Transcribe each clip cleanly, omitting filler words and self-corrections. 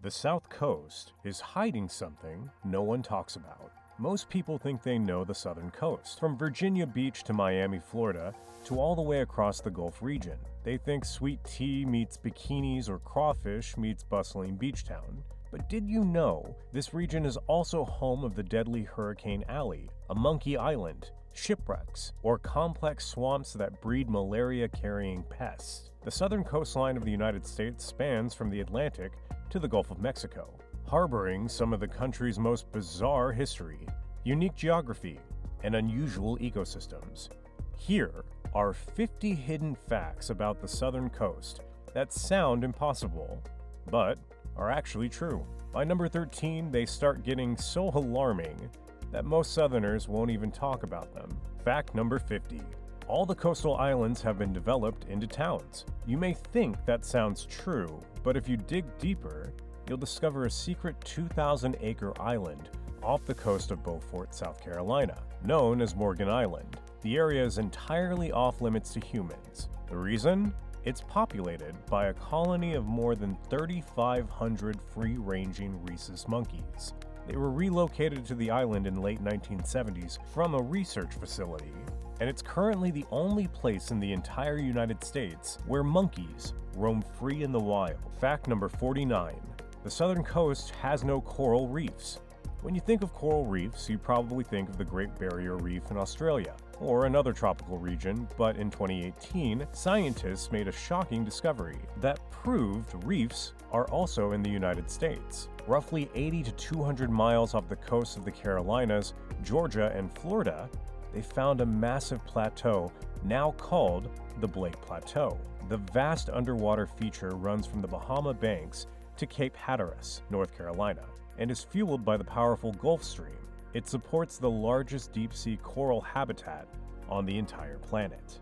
The South Coast is hiding something no one talks about. Most people think they know the Southern Coast, from Virginia Beach to Miami, Florida, to all the way across the Gulf region. They think sweet tea meets bikinis or crawfish meets bustling beach town. But did you know this region is also home of the deadly Hurricane Alley, a monkey island, shipwrecks, or complex swamps that breed malaria-carrying pests? The southern coastline of the United States spans from the Atlantic to the Gulf of Mexico, harboring some of the country's most bizarre history, unique geography, and unusual ecosystems. Here are 50 hidden facts about the southern coast that sound impossible, but are actually true. By number 13, they start getting so alarming that most Southerners won't even talk about them. Fact number 50. All the coastal islands have been developed into towns. You may think that sounds true, but if you dig deeper, you'll discover a secret 2,000-acre island off the coast of Beaufort, South Carolina, known as Morgan Island. The area is entirely off-limits to humans. The reason? It's populated by a colony of more than 3,500 free-ranging rhesus monkeys. They were relocated to the island in late 1970s from a research facility, and it's currently the only place in the entire United States where monkeys roam free in the wild. Fact number 49. The southern coast has no coral reefs. When you think of coral reefs, you probably think of the Great Barrier Reef in Australia, or another tropical region, but in 2018, scientists made a shocking discovery that proved reefs are also in the United States. Roughly 80 to 200 miles off the coast of the Carolinas, Georgia, and Florida, they found a massive plateau now called the Blake Plateau. The vast underwater feature runs from the Bahama Banks to Cape Hatteras, North Carolina, and is fueled by the powerful Gulf Stream. It supports the largest deep-sea coral habitat on the entire planet.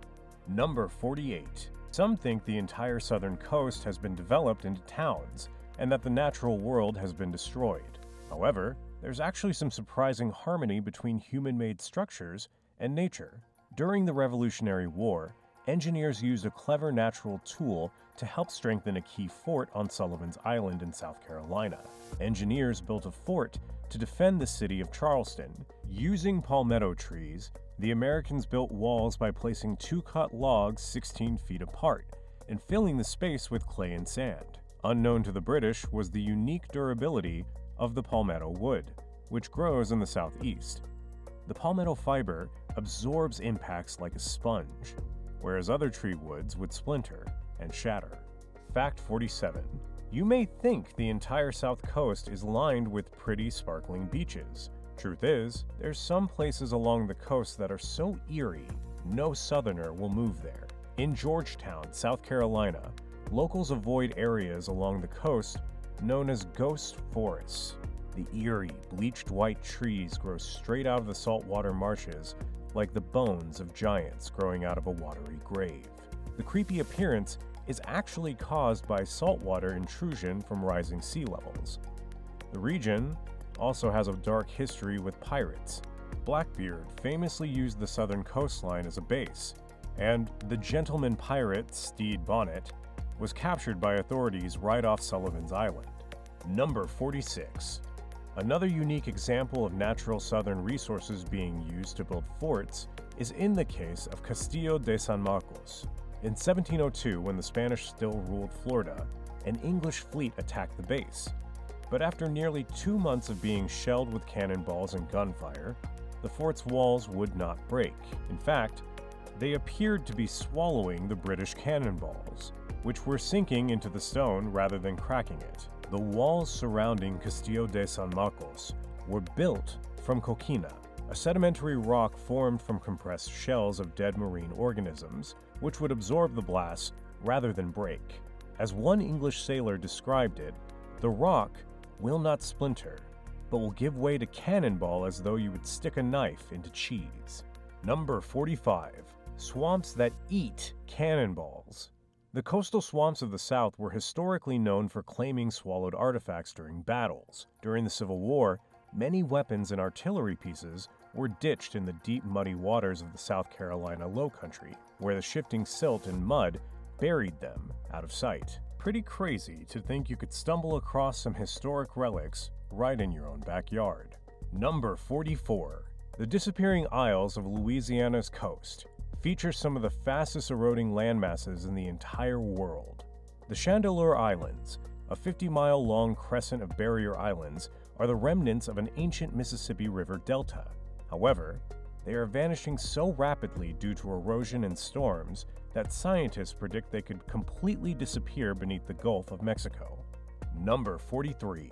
Number 48. Some think the entire southern coast has been developed into towns and that the natural world has been destroyed. However, there's actually some surprising harmony between human-made structures and nature. During the Revolutionary War, engineers used a clever natural tool to help strengthen a key fort on Sullivan's Island in South Carolina. Engineers built a fort to defend the city of Charleston. Using palmetto trees, the Americans built walls by placing two cut logs 16 feet apart and filling the space with clay and sand. Unknown to the British was the unique durability of the palmetto wood, which grows in the southeast. The palmetto fiber absorbs impacts like a sponge, whereas other tree woods would splinter and shatter. Fact 47. You may think the entire South Coast is lined with pretty sparkling beaches. Truth is, there's some places along the coast that are so eerie, no Southerner will move there. In Georgetown, South Carolina, locals avoid areas along the coast known as ghost forests. The eerie, bleached white trees grow straight out of the saltwater marshes like the bones of giants growing out of a watery grave. The creepy appearance is actually caused by saltwater intrusion from rising sea levels. The region also has a dark history with pirates. Blackbeard famously used the southern coastline as a base, and the gentleman pirate Stede Bonnet was captured by authorities right off Sullivan's Island. Number 46. Another unique example of natural southern resources being used to build forts is in the case of Castillo de San Marcos. In 1702, when the Spanish still ruled Florida, an English fleet attacked the base. But after nearly 2 months of being shelled with cannonballs and gunfire, the fort's walls would not break. In fact, they appeared to be swallowing the British cannonballs, which were sinking into the stone rather than cracking it. The walls surrounding Castillo de San Marcos were built from coquina, a sedimentary rock formed from compressed shells of dead marine organisms, which would absorb the blast rather than break. As one English sailor described it, the rock will not splinter, but will give way to cannonball as though you would stick a knife into cheese. Number 45. Swamps that eat cannonballs. The coastal swamps of the South were historically known for claiming swallowed artifacts during battles. During the Civil War, many weapons and artillery pieces were ditched in the deep, muddy waters of the South Carolina Lowcountry, where the shifting silt and mud buried them out of sight. Pretty crazy to think you could stumble across some historic relics right in your own backyard. Number 44. The disappearing isles of Louisiana's coast feature some of the fastest eroding landmasses in the entire world. The Chandeleur Islands, a 50-mile-long crescent of barrier islands, are the remnants of an ancient Mississippi River delta. However, they are vanishing so rapidly due to erosion and storms that scientists predict they could completely disappear beneath the Gulf of Mexico. Number 43.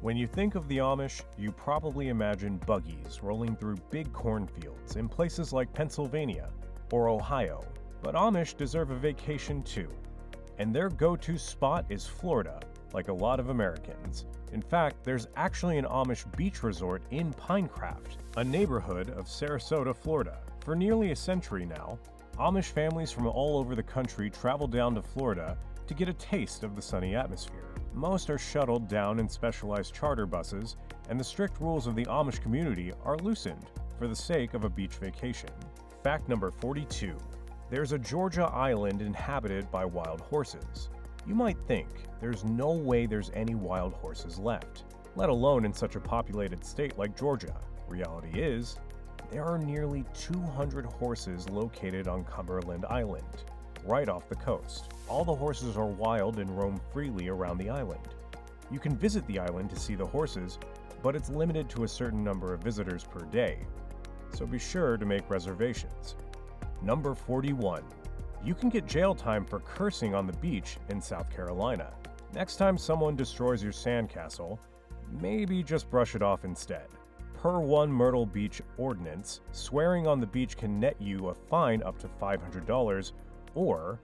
When you think of the Amish, you probably imagine buggies rolling through big cornfields in places like Pennsylvania or Ohio. But Amish deserve a vacation too, and their go-to spot is Florida, like a lot of Americans. In fact, there's actually an Amish beach resort in Pinecraft, a neighborhood of Sarasota, Florida. For nearly a century now, Amish families from all over the country travel down to Florida to get a taste of the sunny atmosphere. Most are shuttled down in specialized charter buses, and the strict rules of the Amish community are loosened for the sake of a beach vacation. Fact number 42. There's a Georgia island inhabited by wild horses. You might think there's no way there's any wild horses left, let alone in such a populated state like Georgia. Reality is, there are nearly 200 horses located on Cumberland Island, right off the coast. All the horses are wild and roam freely around the island. You can visit the island to see the horses, but it's limited to a certain number of visitors per day, so be sure to make reservations. Number 41. You can get jail time for cursing on the beach in South Carolina. Next time someone destroys your sandcastle, maybe just brush it off instead. Per one Myrtle Beach ordinance, swearing on the beach can net you a fine up to $500 or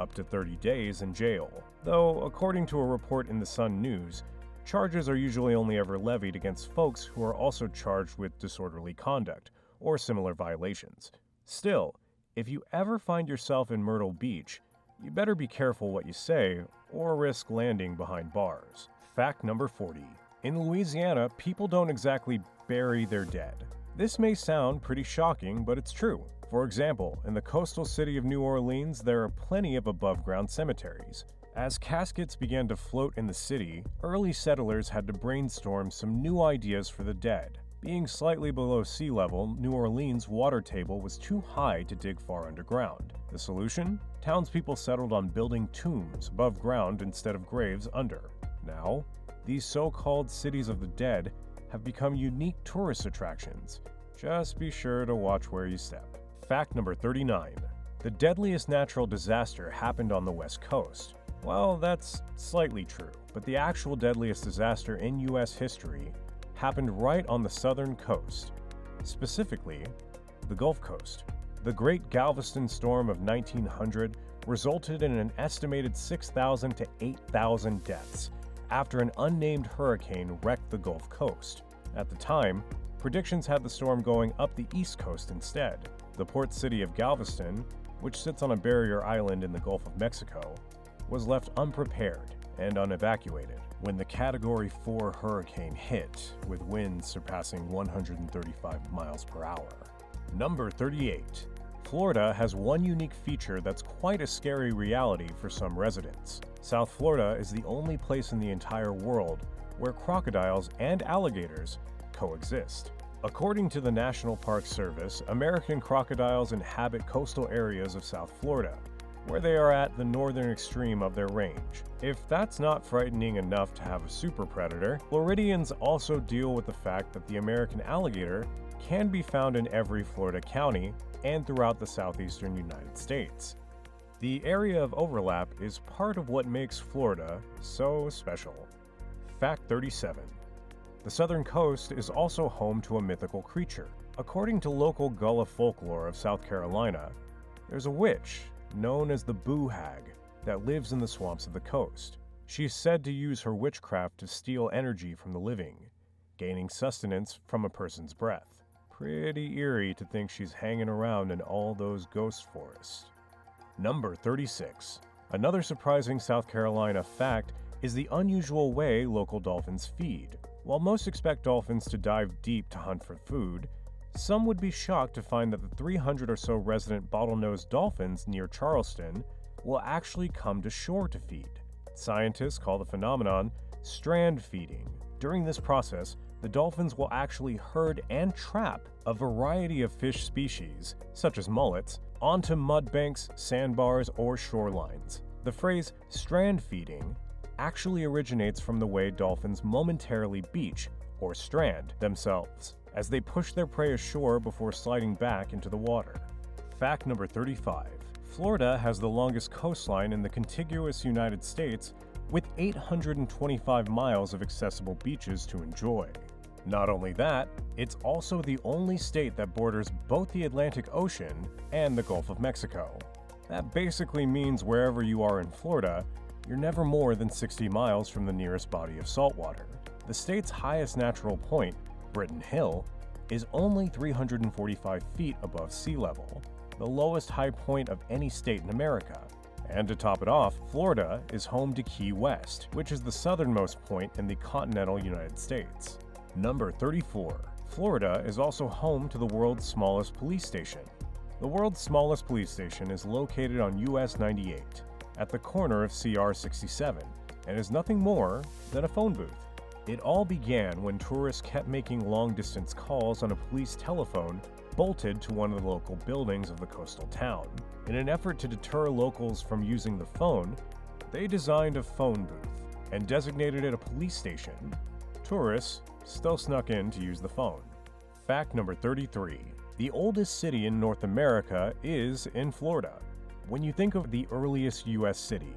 up to 30 days in jail. Though, according to a report in the Sun News, charges are usually only ever levied against folks who are also charged with disorderly conduct or similar violations. Still, if you ever find yourself in Myrtle Beach, you better be careful what you say or risk landing behind bars. Fact number 40. In Louisiana, people don't exactly bury their dead. This may sound pretty shocking, but it's true. For example, in the coastal city of New Orleans, there are plenty of above-ground cemeteries. As caskets began to float in the city, early settlers had to brainstorm some new ideas for the dead. Being slightly below sea level, New Orleans' water table was too high to dig far underground. The solution? Townspeople settled on building tombs above ground instead of graves under. Now, these so-called cities of the dead have become unique tourist attractions. Just be sure to watch where you step. Fact number 39. The deadliest natural disaster happened on the West Coast. Well, that's slightly true, but the actual deadliest disaster in U.S. history happened right on the Southern Coast, specifically the Gulf Coast. The Great Galveston Storm of 1900 resulted in an estimated 6,000 to 8,000 deaths after an unnamed hurricane wrecked the Gulf Coast. At the time, predictions had the storm going up the East Coast instead. The port city of Galveston, which sits on a barrier island in the Gulf of Mexico, was left unprepared and unevacuated when the Category 4 hurricane hit, with winds surpassing 135 miles per hour. Number 38. Florida has one unique feature that's quite a scary reality for some residents. South Florida is the only place in the entire world where crocodiles and alligators coexist. According to the National Park Service, American crocodiles inhabit coastal areas of South Florida, where they are at the northern extreme of their range. If that's not frightening enough to have a super predator, Floridians also deal with the fact that the American alligator can be found in every Florida county and throughout the southeastern United States. The area of overlap is part of what makes Florida so special. Fact 37. The Southern Coast is also home to a mythical creature. According to local Gullah folklore of South Carolina, there's a witch known as the Boo Hag that lives in the swamps of the coast. She's said to use her witchcraft to steal energy from the living, gaining sustenance from a person's breath. Pretty eerie to think she's hanging around in all those ghost forests. Number 36. Another surprising South Carolina fact is the unusual way local dolphins feed. While most expect dolphins to dive deep to hunt for food, some would be shocked to find that the 300 or so resident bottlenose dolphins near Charleston will actually come to shore to feed. Scientists call the phenomenon strand feeding. During this process, the dolphins will actually herd and trap a variety of fish species, such as mullets, onto mudbanks, sandbars, or shorelines. The phrase strand feeding actually originates from the way dolphins momentarily beach, or strand, themselves, as they push their prey ashore before sliding back into the water. Fact number 35. Florida has the longest coastline in the contiguous United States, with 825 miles of accessible beaches to enjoy. Not only that, it's also the only state that borders both the Atlantic Ocean and the Gulf of Mexico. That basically means wherever you are in Florida, you're never more than 60 miles from the nearest body of saltwater. The state's highest natural point, Britton Hill, is only 345 feet above sea level, the lowest high point of any state in America. And to top it off, Florida is home to Key West, which is the southernmost point in the continental United States. Number 34. Florida is also home to the world's smallest police station. The world's smallest police station is located on US 98, at the corner of CR 67, and is nothing more than a phone booth. It all began when tourists kept making long-distance calls on a police telephone bolted to one of the local buildings of the coastal town. In an effort to deter locals from using the phone, they designed a phone booth and designated it a police station. Tourists still snuck in to use the phone. Fact number 33. The oldest city in North America is in Florida. When you think of the earliest U.S. city,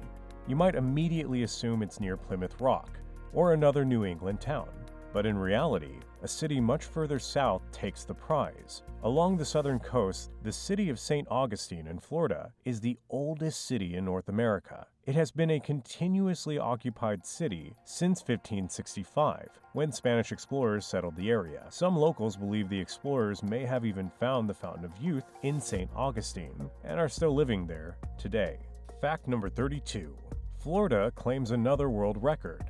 you might immediately assume it's near Plymouth Rock or another New England town. But in reality, a city much further south takes the prize. Along the southern coast, the city of St. Augustine in Florida is the oldest city in North America. It has been a continuously occupied city since 1565, when Spanish explorers settled the area. Some locals believe the explorers may have even found the Fountain of Youth in St. Augustine and are still living there today. Fact number 32. Florida claims another world record.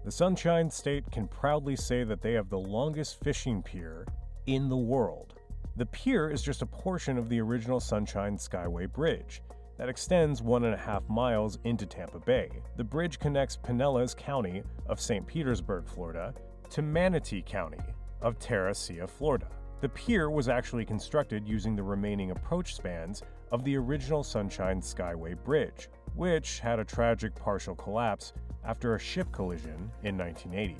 The Sunshine State can proudly say that they have the longest fishing pier in the world. The pier is just a portion of the original Sunshine Skyway Bridge that extends 1.5 miles into Tampa Bay. The bridge connects Pinellas County of St. Petersburg, Florida, to Manatee County of Terra Cia, Florida. The pier was actually constructed using the remaining approach spans of the original Sunshine Skyway Bridge, which had a tragic partial collapse after a ship collision in 1980.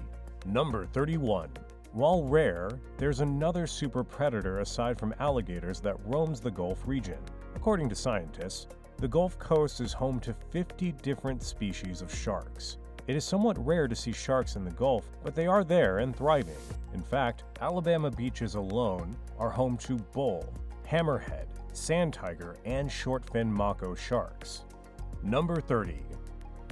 Number 31. While rare, there's another super predator aside from alligators that roams the Gulf region. According to scientists, the Gulf Coast is home to 50 different species of sharks. It is somewhat rare to see sharks in the Gulf, but they are there and thriving. In fact, Alabama beaches alone are home to bull, hammerhead, sand tiger, and short-fin mako sharks. Number 30.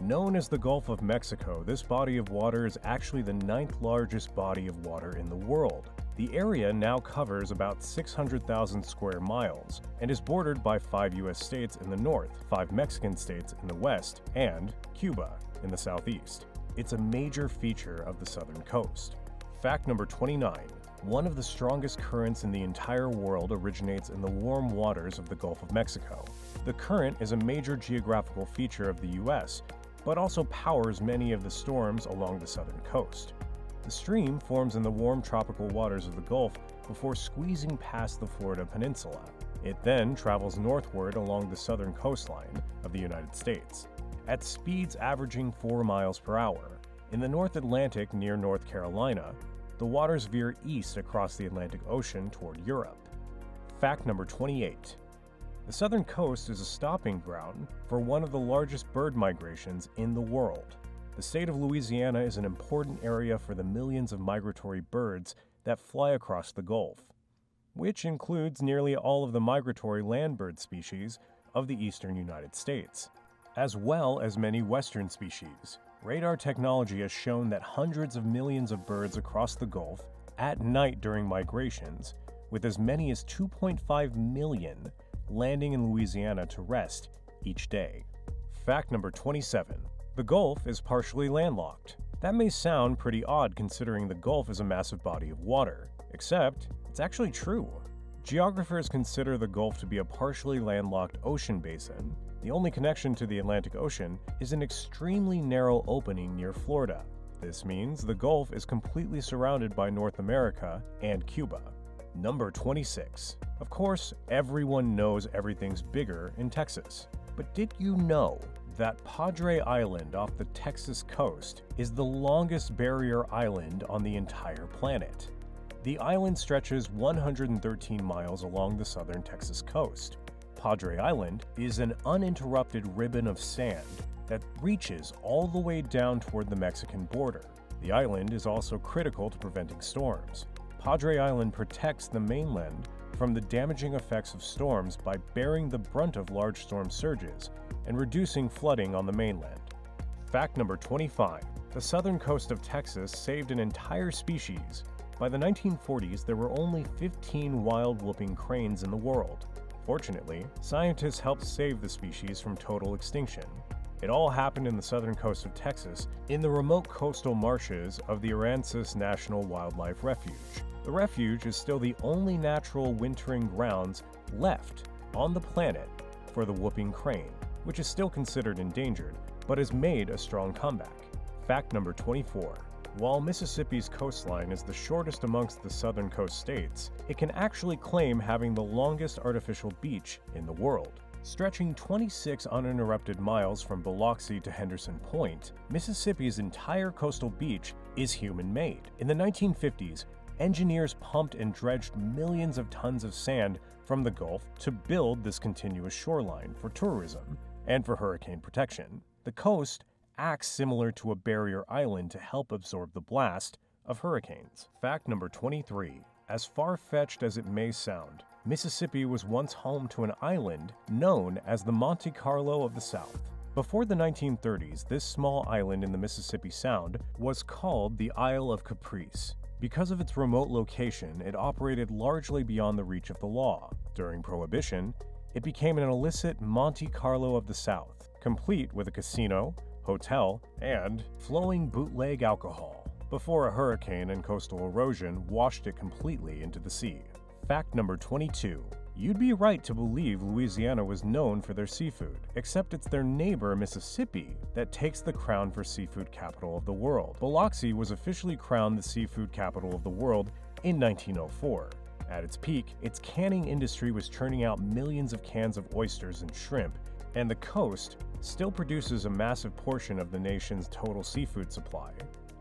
Known as the Gulf of Mexico, this body of water is actually the 9th largest body of water in the world. The area now covers about 600,000 square miles and is bordered by 5 U.S. states in the north, 5 Mexican states in the west, and Cuba in the southeast. It's a major feature of the southern coast. Fact number 29. One of the strongest currents in the entire world originates in the warm waters of the Gulf of Mexico. The current is a major geographical feature of the U.S., but also powers many of the storms along the southern coast. The stream forms in the warm tropical waters of the Gulf before squeezing past the Florida peninsula. It then travels northward along the southern coastline of the United States, at speeds averaging 4 miles per hour. In the North Atlantic near North Carolina, the waters veer east across the Atlantic Ocean toward Europe. Fact number 28. The southern coast is a stopping ground for one of the largest bird migrations in the world. The state of Louisiana is an important area for the millions of migratory birds that fly across the Gulf, which includes nearly all of the migratory land bird species of the eastern United States, as well as many western species. Radar technology has shown that hundreds of millions of birds across the Gulf at night during migrations, with as many as 2.5 million landing in Louisiana to rest each day. Fact number 27. The Gulf is partially landlocked. That may sound pretty odd considering the Gulf is a massive body of water, except it's actually true. Geographers consider the Gulf to be a partially landlocked ocean basin The only connection to the Atlantic Ocean is an extremely narrow opening near Florida. This means the Gulf is completely surrounded by North America and Cuba. Number 26. Of course, everyone knows everything's bigger in Texas. But did you know that Padre Island off the Texas coast is the longest barrier island on the entire planet? The island stretches 113 miles along the southern Texas coast. Padre Island is an uninterrupted ribbon of sand that reaches all the way down toward the Mexican border. The island is also critical to preventing storms. Padre Island protects the mainland from the damaging effects of storms by bearing the brunt of large storm surges and reducing flooding on the mainland. Fact number 25. The southern coast of Texas saved an entire species. By the 1940s, there were only 15 wild whooping cranes in the world. Fortunately, scientists helped save the species from total extinction. It all happened in the southern coast of Texas, in the remote coastal marshes of the Aransas National Wildlife Refuge. The refuge is still the only natural wintering grounds left on the planet for the whooping crane, which is still considered endangered, but has made a strong comeback. Fact number 24. While Mississippi's coastline is the shortest amongst the southern coast states, it can actually claim having the longest artificial beach in the world. Stretching 26 uninterrupted miles from Biloxi to Henderson Point, Mississippi's entire coastal beach is human-made. In the 1950s, engineers pumped and dredged millions of tons of sand from the Gulf to build this continuous shoreline for tourism and for hurricane protection. The coast acts similar to a barrier island to help absorb the blast of hurricanes. Fact number 23. As far-fetched as it may sound, Mississippi was once home to an island known as the Monte Carlo of the South. Before the 1930s, this small island in the Mississippi Sound was called the Isle of Caprice. Because of its remote location, it operated largely beyond the reach of the law. During Prohibition, it became an illicit Monte Carlo of the South, complete with a casino, hotel, and flowing bootleg alcohol, before a hurricane and coastal erosion washed it completely into the sea. Fact number 22. You'd be right to believe Louisiana was known for their seafood, except it's their neighbor, Mississippi, that takes the crown for seafood capital of the world. Biloxi was officially crowned the seafood capital of the world in 1904. At its peak, its canning industry was churning out millions of cans of oysters and shrimp, and the coast still produces a massive portion of the nation's total seafood supply.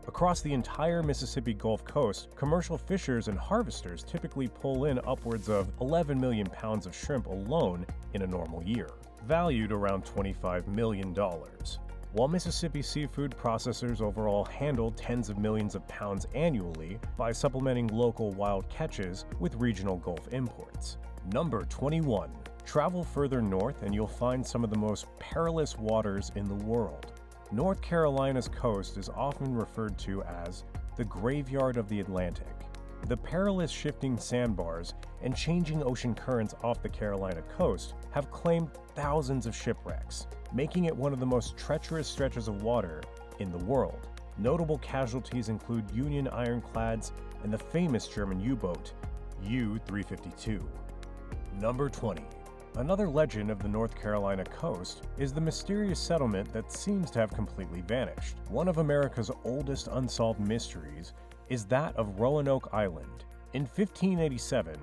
Across the entire Mississippi Gulf Coast, commercial fishers and harvesters typically pull in upwards of 11 million pounds of shrimp alone in a normal year, valued around $25 million. While Mississippi seafood processors overall handle tens of millions of pounds annually by supplementing local wild catches with regional Gulf imports. Number 21. Travel further north and you'll find some of the most perilous waters in the world. North Carolina's coast is often referred to as the graveyard of the Atlantic. The perilous shifting sandbars and changing ocean currents off the Carolina coast have claimed thousands of shipwrecks, making it one of the most treacherous stretches of water in the world. Notable casualties include Union ironclads and the famous German U-boat U-352. Number 20. Another legend of the North Carolina coast is the mysterious settlement that seems to have completely vanished. One of America's oldest unsolved mysteries is that of Roanoke Island. In 1587,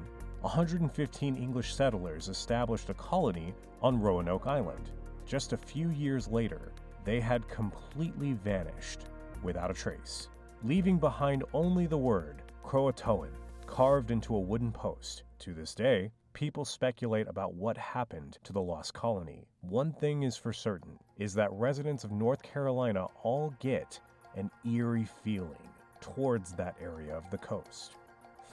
115 English settlers established a colony on Roanoke Island. Just a few years later, they had completely vanished without a trace, leaving behind only the word Croatoan carved into a wooden post. To this day, people speculate about what happened to the lost colony. One thing is for certain, is that residents of North Carolina all get an eerie feeling towards that area of the coast.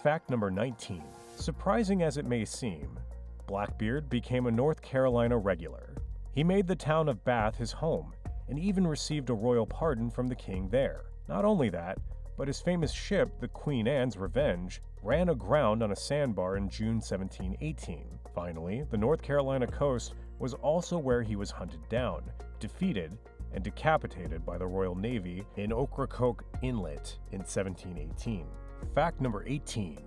Fact number 19. Surprising as it may seem, Blackbeard became a North Carolina regular. He made the town of Bath his home, and even received a royal pardon from the king there. Not only that, but his famous ship, the Queen Anne's Revenge, ran aground on a sandbar in June 1718. Finally, the North Carolina coast was also where he was hunted down, defeated, and decapitated by the Royal Navy in Ocracoke Inlet in 1718. Fact number 18.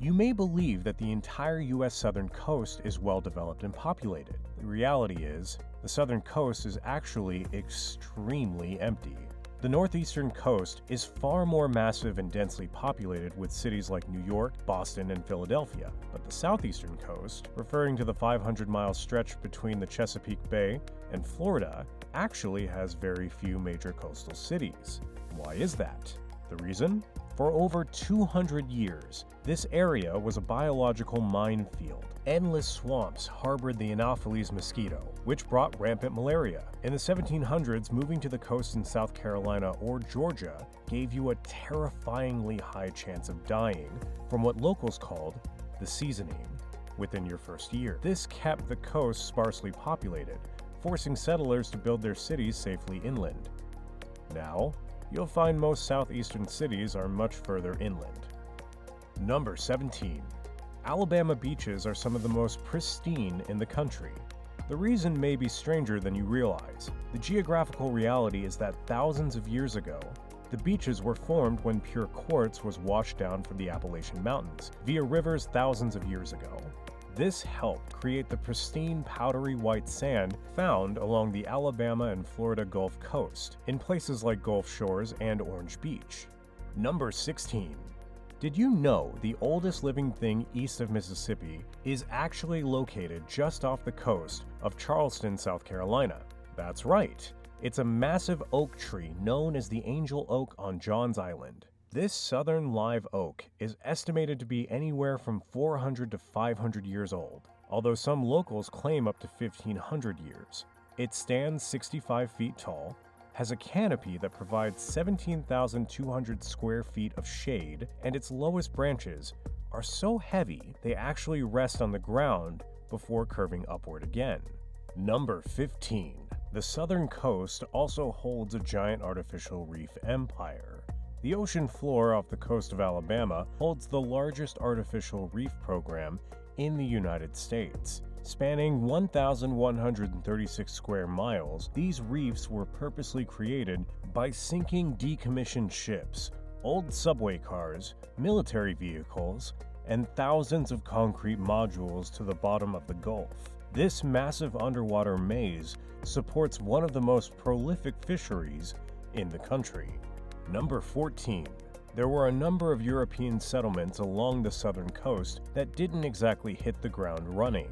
You may believe that the entire U.S. southern coast is well developed and populated. The reality is, the southern coast is actually extremely empty. The northeastern coast is far more massive and densely populated with cities like New York, Boston, and Philadelphia. But the southeastern coast, referring to the 500-mile stretch between the Chesapeake Bay and Florida, actually has very few major coastal cities. Why is that? The reason? For over 200 years, this area was a biological minefield. Endless swamps harbored the Anopheles mosquito, which brought rampant malaria. In the 1700s, moving to the coast in South Carolina or Georgia gave you a terrifyingly high chance of dying from what locals called the seasoning within your first year. This kept the coast sparsely populated, forcing settlers to build their cities safely inland. Now, you'll find most southeastern cities are much further inland. Number 17. Alabama beaches are some of the most pristine in the country. The reason may be stranger than you realize. The geographical reality is that thousands of years ago, the beaches were formed when pure quartz was washed down from the Appalachian Mountains via rivers thousands of years ago. This helped create the pristine powdery white sand found along the Alabama and Florida Gulf Coast, in places like Gulf Shores and Orange Beach. Number 16. Did you know the oldest living thing east of Mississippi is actually located just off the coast of Charleston, South Carolina? That's right. It's a massive oak tree known as the Angel Oak on Johns Island. This southern live oak is estimated to be anywhere from 400 to 500 years old, although some locals claim up to 1,500 years. It stands 65 feet tall, has a canopy that provides 17,200 square feet of shade, and its lowest branches are so heavy they actually rest on the ground before curving upward again. Number 15. The southern coast also holds a giant artificial reef empire. The ocean floor off the coast of Alabama holds the largest artificial reef program in the United States. Spanning 1,136 square miles, these reefs were purposely created by sinking decommissioned ships, old subway cars, military vehicles, and thousands of concrete modules to the bottom of the Gulf. This massive underwater maze supports one of the most prolific fisheries in the country. Number 14. There were a number of European settlements along the southern coast that didn't exactly hit the ground running.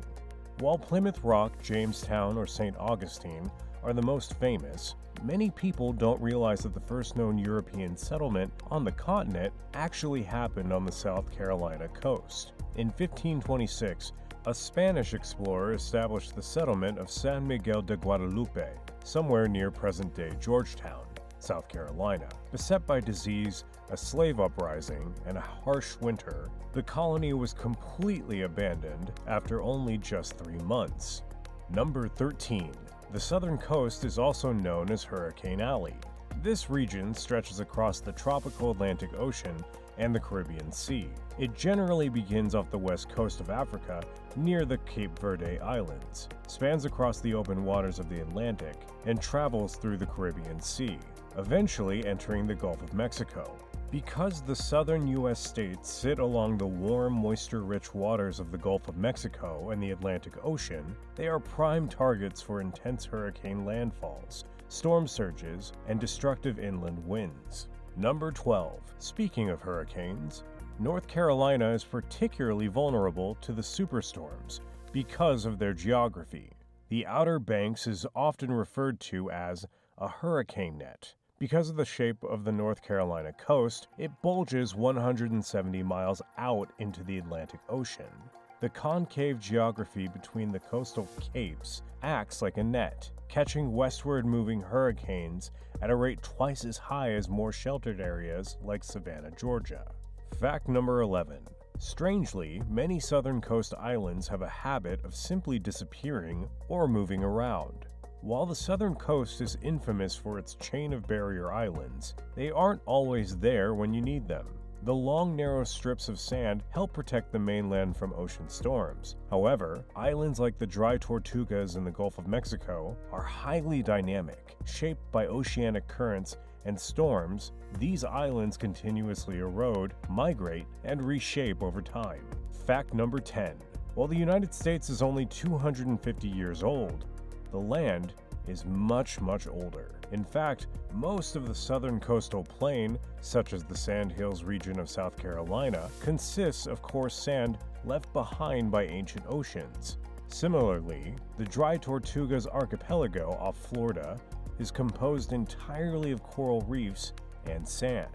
While Plymouth Rock, Jamestown, or St. Augustine are the most famous, many people don't realize that the first known European settlement on the continent actually happened on the South Carolina coast. In 1526, a Spanish explorer established the settlement of San Miguel de Guadalupe, somewhere near present-day Georgetown, South Carolina. Beset by disease, a slave uprising, and a harsh winter, the colony was completely abandoned after only just 3 months. Number 13. The southern coast is also known as Hurricane Alley. This region stretches across the tropical Atlantic Ocean and the Caribbean Sea. It generally begins off the west coast of Africa near the Cape Verde Islands, spans across the open waters of the Atlantic, and travels through the Caribbean Sea, eventually entering the Gulf of Mexico. Because the southern U.S. states sit along the warm, moisture-rich waters of the Gulf of Mexico and the Atlantic Ocean, they are prime targets for intense hurricane landfalls, storm surges, and destructive inland winds. Number 12. Speaking of hurricanes, North Carolina is particularly vulnerable to the superstorms because of their geography. The Outer Banks is often referred to as a hurricane net. Because of the shape of the North Carolina coast, it bulges 170 miles out into the Atlantic Ocean. The concave geography between the coastal capes acts like a net, catching westward moving hurricanes at a rate twice as high as more sheltered areas like Savannah, Georgia. Fact number 11. Strangely, many southern coast islands have a habit of simply disappearing or moving around. While the southern coast is infamous for its chain of barrier islands, they aren't always there when you need them. The long, narrow strips of sand help protect the mainland from ocean storms. However, islands like the Dry Tortugas in the Gulf of Mexico are highly dynamic, shaped by oceanic currents and storms, these islands continuously erode, migrate, and reshape over time. Fact number 10. While the United States is only 250 years old, the land is much older. In fact, most of the southern coastal plain, such as the Sandhills region of South Carolina, consists of coarse sand left behind by ancient oceans. Similarly, the Dry Tortugas archipelago off Florida is composed entirely of coral reefs and sand.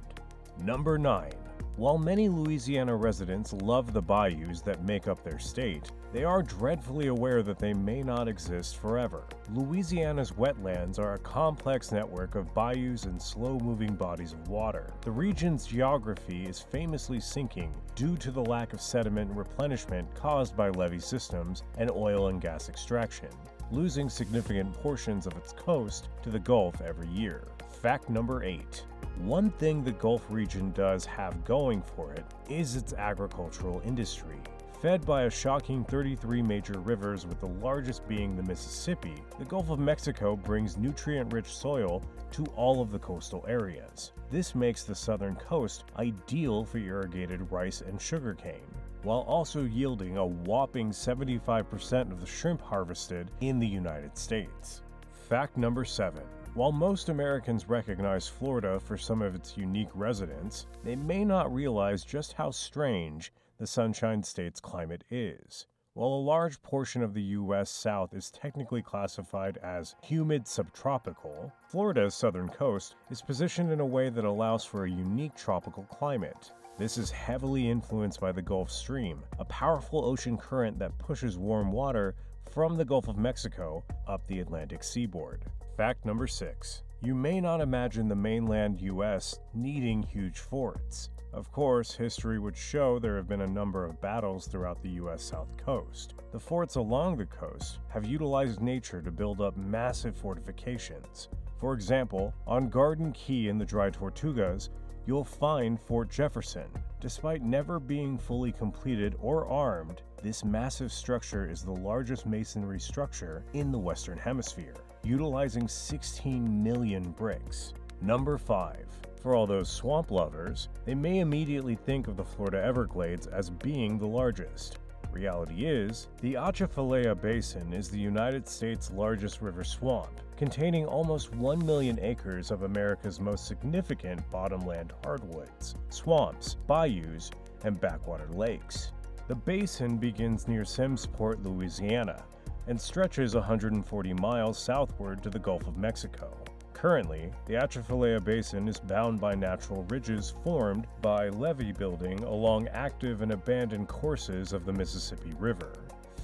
Number 9. While many Louisiana residents love the bayous that make up their state, they are dreadfully aware that they may not exist forever. Louisiana's wetlands are a complex network of bayous and slow-moving bodies of water. The region's geography is famously sinking due to the lack of sediment replenishment caused by levee systems and oil and gas extraction, losing significant portions of its coast to the Gulf every year. Fact number 8. One thing the Gulf region does have going for it is its agricultural industry. Fed by a shocking 33 major rivers, with the largest being the Mississippi, the Gulf of Mexico brings nutrient-rich soil to all of the coastal areas. This makes the southern coast ideal for irrigated rice and sugarcane, while also yielding a whopping 75% of the shrimp harvested in the United States. Fact number 7. While most Americans recognize Florida for some of its unique residents, they may not realize just how strange the Sunshine State's climate is. While a large portion of the U.S. South is technically classified as humid subtropical, Florida's southern coast is positioned in a way that allows for a unique tropical climate. This is heavily influenced by the Gulf Stream, a powerful ocean current that pushes warm water from the Gulf of Mexico up the Atlantic seaboard. Fact number 6. You may not imagine the mainland U.S. needing huge forts. Of course, history would show there have been a number of battles throughout the U.S. South Coast. The forts along the coast have utilized nature to build up massive fortifications. For example, on Garden Key in the Dry Tortugas, you'll find Fort Jefferson. Despite never being fully completed or armed, this massive structure is the largest masonry structure in the Western Hemisphere, utilizing 16 million bricks. Number 5. For all those swamp lovers, they may immediately think of the Florida Everglades as being the largest. Reality is, the Atchafalaya Basin is the United States' largest river swamp, containing almost 1 million acres of America's most significant bottomland hardwoods, swamps, bayous, and backwater lakes. The basin begins near Simmsport, Louisiana, and stretches 140 miles southward to the Gulf of Mexico. Currently, the Atchafalaya Basin is bound by natural ridges formed by levee building along active and abandoned courses of the Mississippi River.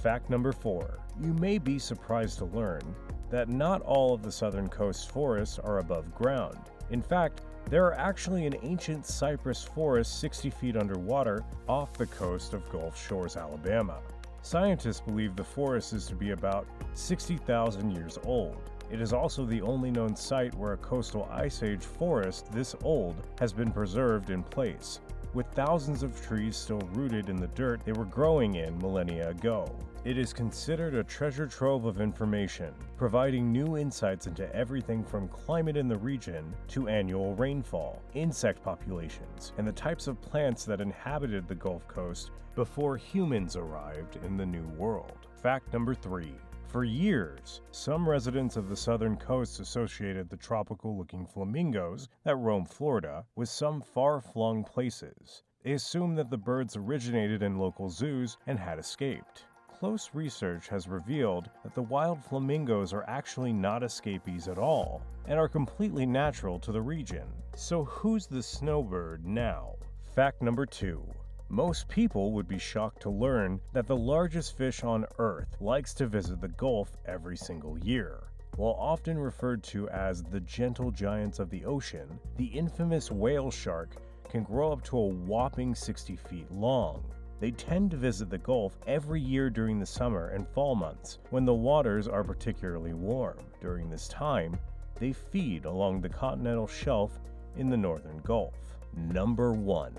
Fact number 4. You may be surprised to learn that not all of the southern coast forests are above ground. In fact, there are actually an ancient cypress forest 60 feet underwater off the coast of Gulf Shores, Alabama. Scientists believe the forest is to be about 60,000 years old. It is also the only known site where a coastal Ice Age forest this old has been preserved in place, with thousands of trees still rooted in the dirt they were growing in millennia ago. It is considered a treasure trove of information, providing new insights into everything from climate in the region to annual rainfall, insect populations, and the types of plants that inhabited the Gulf Coast before humans arrived in the New World. Fact number 3. For years, some residents of the southern coast associated the tropical-looking flamingos that roam Florida with some far-flung places. They assumed that the birds originated in local zoos and had escaped. Close research has revealed that the wild flamingos are actually not escapees at all, and are completely natural to the region. So who's the snowbird now? Fact number 2. Most people would be shocked to learn that the largest fish on Earth likes to visit the Gulf every single year. While often referred to as the gentle giants of the ocean, the infamous whale shark can grow up to a whopping 60 feet long. They tend to visit the Gulf every year during the summer and fall months, when the waters are particularly warm. During this time, they feed along the continental shelf in the northern Gulf. Number 1.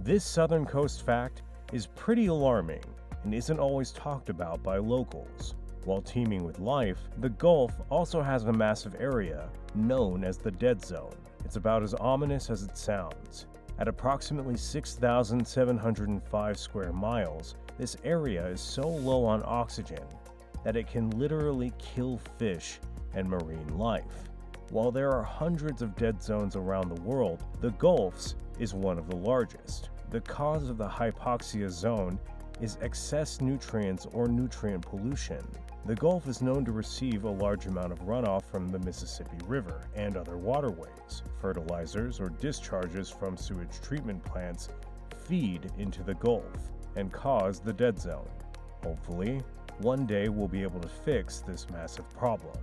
This southern coast fact is pretty alarming and isn't always talked about by locals. While teeming with life, the Gulf also has a massive area known as the Dead Zone. It's about as ominous as it sounds. At approximately 6,705 square miles, this area is so low on oxygen that it can literally kill fish and marine life. While there are hundreds of dead zones around the world, the Gulf's is one of the largest. The cause of the hypoxia zone is excess nutrients or nutrient pollution. The Gulf is known to receive a large amount of runoff from the Mississippi River and other waterways. Fertilizers or discharges from sewage treatment plants feed into the Gulf and cause the dead zone. Hopefully, one day we'll be able to fix this massive problem.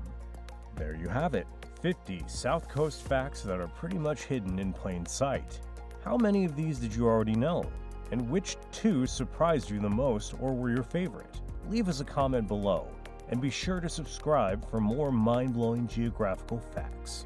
There you have it, 50 South Coast facts that are pretty much hidden in plain sight. How many of these did you already know? And which two surprised you the most or were your favorite? Leave us a comment below, and be sure to subscribe for more mind-blowing geographical facts.